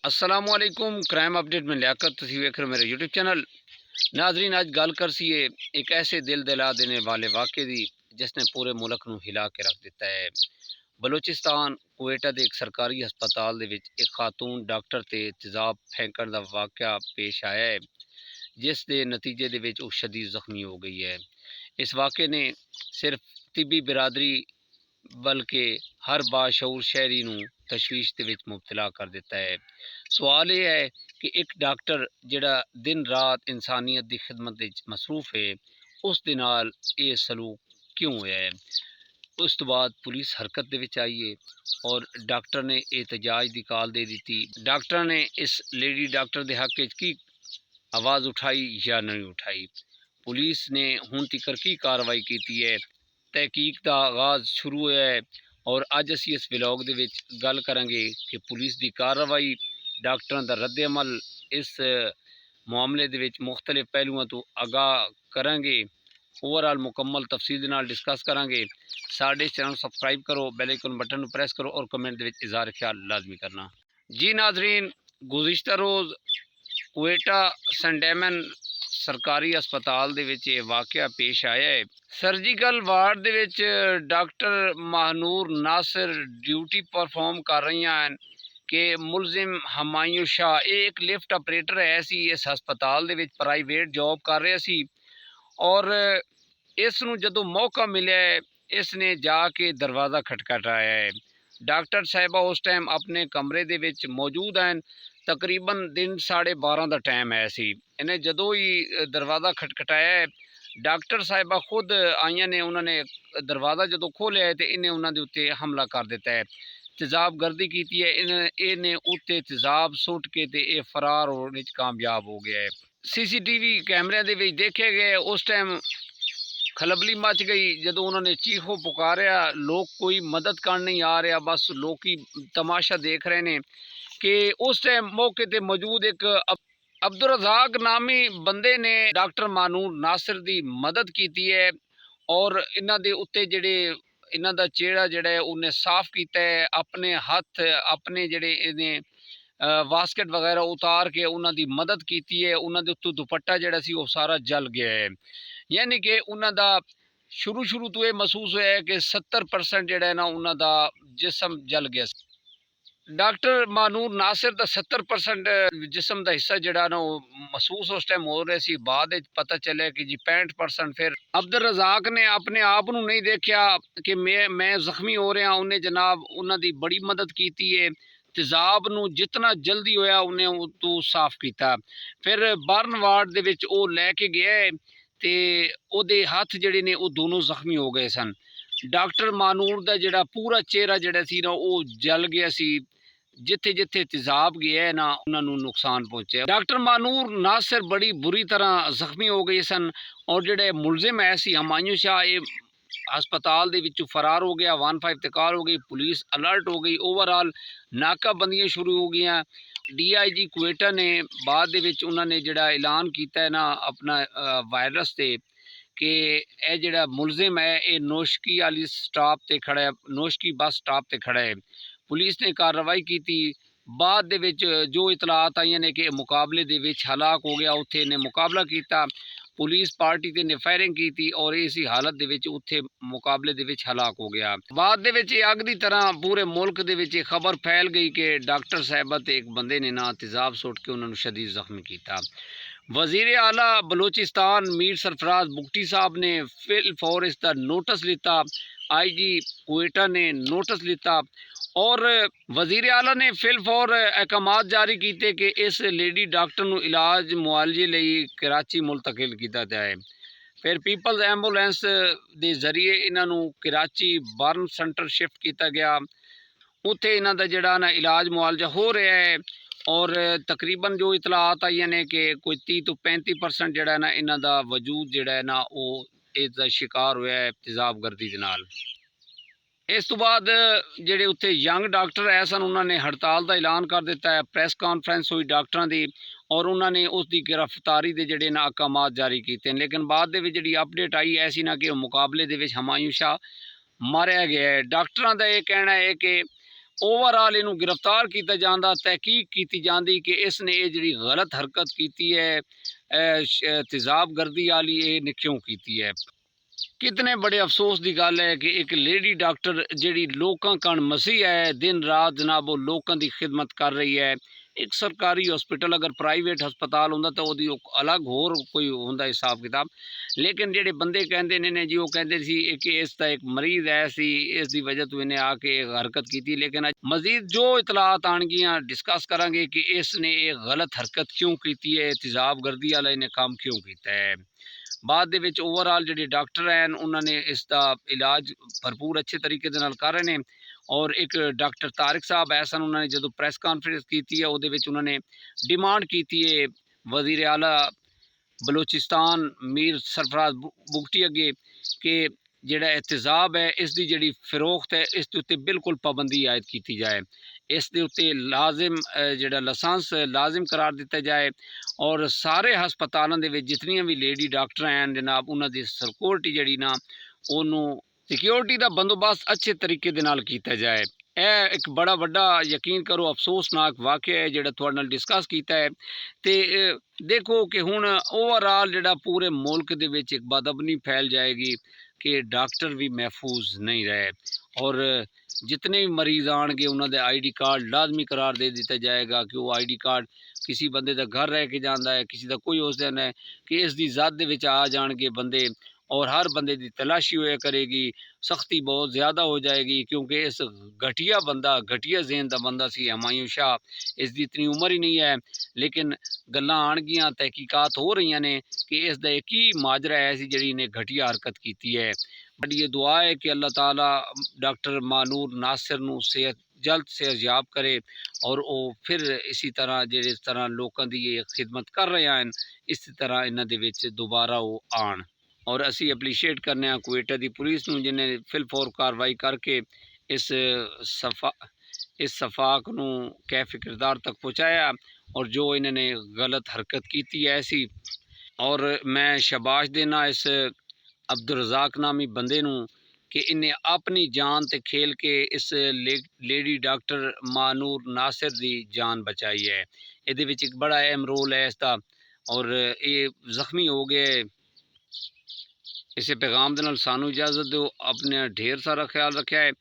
असलामुअलैकुम crime update में लियाकत तुसीं वेख रहे हो मेरे यूट्यूब चैनल। नाजरीन अज गल करसीए एक ऐसे दिल दिला देने वाले वाक़े दी जिसने पूरे मुल्क नूं हिला के रख दिता है। बलूचिस्तान कुवेटा के एक सरकारी हस्पताल दे विच एक खातून डॉक्टर ते तेज़ाब फेंकण दा वाक़या पेश आया है, जिस दे नतीजे दे विच वो शदीद जख्मी हो गई है। इस वाक़े ने सिर्फ तिब्बी बिरादरी बल्कि हर बाशऊर शहरी नूं तशवीश दे विच मुबतला कर दिता है। सवाल यह है कि एक डॉक्टर जिहड़ा दिन रात इंसानियत की खिदमत विच मसरूफ है, उस दे नाल ये सलूक क्यों होया है। उस तो बाद पुलिस हरकत दे विच आई है और डॉक्टर ने एहतजाज की कॉल दे दी। डॉक्टर ने इस लेडी डॉक्टर के हक विच की आवाज़ उठाई या नहीं उठाई। पुलिस ने हुण तिकर की कार्रवाई की है। तहकीक का आगाज़ शुरू होया है और अज असी इस व्लॉग दे विच गल करांगे कि पुलिस की कार्रवाई, डॉक्टरों का रद्द अमल, इस मामले दे विच मुख्तलिफ पहलुओं तो आगाह करांगे। ओवरऑल मुकम्मल तफसील नाल डिस्कस करांगे। साडे चैनल सबसक्राइब करो, बेल आइकन बटन प्रेस करो और कमेंट दे विच इज़हार ख्याल लाजमी करना। जी नाजरीन, गुज़िश्ता रोज़ कुवेटा सेंट सरकारी हस्पताल दे विच ये वाक़या पेश आया है। सर्जिकल वार्ड दे विच doctor Mahnoor Nasir duty perform कर रही हैं कि मुलजिम हमायूं शाह एक लिफ्ट ऑपरेटर है सी इस हस्पताल दे विच प्राइवेट जॉब कर रहा सी और इस नूं जदों मौका मिले इसने जाके दरवाज़ा खटखटाया है। डॉक्टर साहिबा उस टाइम अपने कमरे दे विच मौजूद हैं। तकरीबन दिन 12:30 का टाइम है सी। इन्हें जदों ही दरवाज़ा खटखटाया है, डॉक्टर साहिबा खुद आईया ने, उन्होंने दरवाज़ा जो खोलिया है तो इन्हें उन्होंने उत्ते हमला कर दिता है, तेज़ाब गर्दी की है। इन्हें उत्ते तेज़ाब सुट के ते ये फरार होने कामयाब हो गया है। CCTV कैमरे दे विच देखे गए उस टाइम खलबली मच गई जदों उन्होंने चीखो पुकारिया, लोग कोई मदद कर नहीं आ रहा, बस लोग ही तमाशा देख रहे हैं कि उस टाइम मौके पर मौजूद एक अब्दुल रज़ाक नामी बंदे ने डॉक्टर मानूर नासिर की मदद की है और इन्हां दे उत्ते जिहड़े इन्हां दा चेहरा जिहड़ा है उन्हें साफ किया है। अपने हथ अपने जिहड़े इन्हें वास्केट वगैरह उतार के उन्हां दी मदद की है। उन्हां दे उत्तों दुपट्टा जिहड़ा सी वो सारा जल गया है, यानी कि उन्हां दा शुरू तो ये महसूस होया है कि 70% जिहड़ा है ना उन्हां दा जिस्म जल गया। डॉक्टर मानूर नासिर का 70% जिस्म का हिस्सा जिहड़ा ना वो महसूस उस टाइम हो रहे सी। बाद पता चलिया कि जी 65%। फिर अब्दुल रज़ाक ने अपने आप नूं नहीं देखा कि मैं जख्मी हो रहा, उन्हें जनाब उन्होंने बड़ी मदद की है। तेज़ाब नूं जितना जल्दी होया उन्हें उतों साफ किया। फिर बर्न वार्ड दे विच वो लैके गया है ते ओदे हथ जिहड़े ने वो दोनों जख्मी हो गए सन। डॉक्टर मानूर का जिहड़ा पूरा चेहरा जिहड़ा सी ना वो जल गया सी। जिथे जिथे तेज़ाब गया है ना उन्होंने नुकसान पहुंचे। डॉक्टर मानूर नासिर बड़ी बुरी तरह जख्मी हो गए सन और जिहड़े मुलजिम है सी हमायूं शाह ये हस्पताल दे विचों फरार हो गया। 15 ते कॉल हो गई, पुलिस अलर्ट हो गई, ओवरऑल नाकाबंदियां शुरू हो गई। DIG कुवेटा ने बाद दे विच उन्होंने जिहड़ा ऐलान किया है ना अपना वायरस से कि यह जिहड़ा मुलजिम है ये नोशकी वाली स्टाप ते खड़ा है, नोशकी बस स्टाप ते खड़ा है। पुलिस ने कार्रवाई की थी। बाद दे विच जो इतलात आई ने कि मुकाबले दे विच हलाक हो गया, उत्थे ने मुकाबला किया, पुलिस पार्टी ते ने फायरिंग की थी और इसी हालत दे विच उत्थे मुकाबले दे विच हलाक हो गया। बाद दे विच अग दी तरह पूरे मुल्क दे विच खबर फैल गई कि डॉक्टर साहिबा ते एक बंदे ने ना तेज़ाब सुट के उन्होंने शदीद जख्मी किया। वज़ीर आला बलूचिस्तान मीर सरफराज बुगटी साहब ने फिल फौर इसका नोटिस लिता। IG कुवेटा ने नोटिस लिता और वज़ीर आला ने फिल फौर अहकामात जारी किए कि इस लेडी डॉक्टर नूं इलाज मुआलजे लई कराची मुंतकिल किया जाए। फिर पीपल्स एंबूलेंस के जरिए इन्हों कराची बर्न सेंटर शिफ्ट किया गया। उत्थे इन्हां दा जिहड़ा ना इलाज मुआलजा हो रहा है और तकरीबन जो इतलात आई ने कि कोई 30 तो 35% जिहड़ा ना इन्हां दा वजूद जिहड़ा है ना वो इसका शिकार होया है तेज़ाब गर्दी दे नाल। इस तो बाद जिहड़े उत्थे यंग डॉक्टर है सन उन्होंने हड़ताल का ऐलान कर दिता है। प्रैस कॉन्फ्रेंस हुई डॉक्टरों की और उन्होंने उसकी गिरफ्तारी के जिहड़े ना अहकामात जारी किए। लेकिन बाद दे विच जिहड़ी अपडेट आई ऐसी ना कि मुकाबले दे विच हमायूं शाह मारिया गया है। डॉक्टरों का यह कहना है कि ओवरऑल इनू गिरफ्तार किया जाता, तहकीक की जाती कि इसने ये जी गलत हरकत की है तेजाब गर्दी वाली, ये क्यों की है। कितने बड़े अफसोस की गल है कि एक लेडी डॉक्टर जी लोगों कण मसीह है, दिन रात जनाब वो लोगों की खिदमत कर रही है। एक सरकारी हॉस्पिटल अगर प्राइवेट हस्पताल होंदा तो वो अलग होर कोई होंदा हिसाब किताब, लेकिन जेडे बंदे कहते ने जी वो कहते सी कि इसका एक मरीज है सी, इसकी वजह तो इन्हें आके एक हरकत की थी। लेकिन अज मजीद जो इतलात आनगियां डिस्कस करांगे कि इसने एक गलत हरकत क्यों की है, तेजाब गर्दी वाला इन्हें काम क्यों किया है। बाद दे विच ओवरऑल जिहड़े डॉक्टर हैं उन्होंने इसका इलाज भरपूर अच्छे तरीके दे नाल कर रहे हैं। और एक डॉक्टर तारिक साहब ऐसा उन्होंने जो प्रैस कॉन्फ्रेंस की है उहदे विच उन्होंने डिमांड की है वजीर आला बलोचिस्तान मीर सरफराज बुगटी अगे कि जिहड़ा एहतजाब है इसकी जिहड़ी फरोख्त है इस दे उत्ते बिल्कुल पाबंदी आयद की जाए, इस दे उत्ते लाजिम जिहड़ा लाइसेंस लाजिम करार दिता जाए। और सारे हस्पतालों के जितनियां भी लेडी डॉक्टर हैं जनाब उन्हों की सिक्योरिटी जी ना उन्होंने सिक्योरिटी का बंदोबस्त अच्छे तरीके दे नाल कीता जाए। यह एक बड़ा वड्डा यकीन करो अफसोसनाक वाक़या है जिहड़ा तुहाडे नाल डिस्कस किया है। तो देखो कि हुण ओवरऑल जिहड़ा पूरे मुल्क दे विच एक बदअमनी फैल जाएगी कि डॉक्टर भी महफूज नहीं रहे। और जितने भी मरीज आएंगे उन्होंने आई डी कार्ड लाजमी करार दे दिता जाएगा कि वो आई डी कार्ड किसी बंदे का घर रह के जाता है, किसी का कोई उस दिन है कि इसकी जद दे विच आ जाएंगे बंदे और हर बंदे की तलाशी होया करेगी। सख्ती बहुत ज़्यादा हो जाएगी क्योंकि इस घटिया बंदा घटिया जेहन का बंदा सी हुमायूं शाह, इसकी इतनी उम्र ही नहीं है। लेकिन गल्लां आनगियां तहकीकात हो रही ने कि इसका एक ही माजरा है जी इन्हें घटिया हरकत की है। बट ये दुआ है कि अल्लाह ताला डॉक्टर मानूर नासिर नूं सेहत जल्द से याब करे और वो फिर इसी तरह जिस तरह लोगों की ये खिदमत कर रहे हैं इस तरह इन्हां दे विच दोबारा वो आन। और असी अप्रीशिएट करने कुवेटा की पुलिस नूं जिन्हें फिलफौर कार्रवाई करके इस सफा इस सफाक नूं कैफ किरदार तक पहुँचाया और जो इन्होंने गलत हरकत की है ऐसी। और मैं शाबाश देना इस अब्दुल रज़ाक नामी बंदे नूं कि इन्हें अपनी जान ते खेल के इस लेडी डॉक्टर मानूर नासिर की जान बचाई है। ये एक बड़ा अहम रोल है इसका और ये जख्मी हो गए। इस पैगाम के नाल सानू इजाजत दो, अपने ढेर सारा ख्याल रखा है।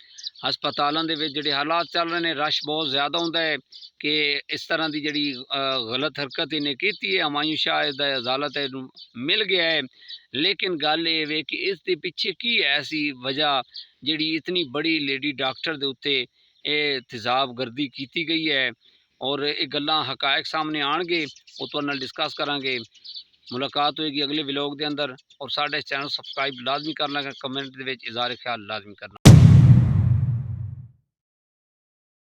हस्पतालों के जिहड़े हालात चल रहे हैं रश बहुत ज़्यादा होंदा है कि इस तरह की जी गलत हरकत इन्हें की है। हुमायूं शाह दा अदालत मिल गया है, लेकिन गल ये वे कि इस दे पिछे की ऐसी वजह जी इतनी बड़ी लेडी डॉक्टर के उत्ते ये तेजाब गर्दी की गई है। और ये गल्लां हकायक सामने आएंगे वो तुहाडे नाल डिस्कस करांगे। मुलाकात होएगी अगले व्लॉग के अंदर। और साढ़े चैनल सबसक्राइब लाजमी करना, कमेंट के इज़हार ख्याल लाजमी करना।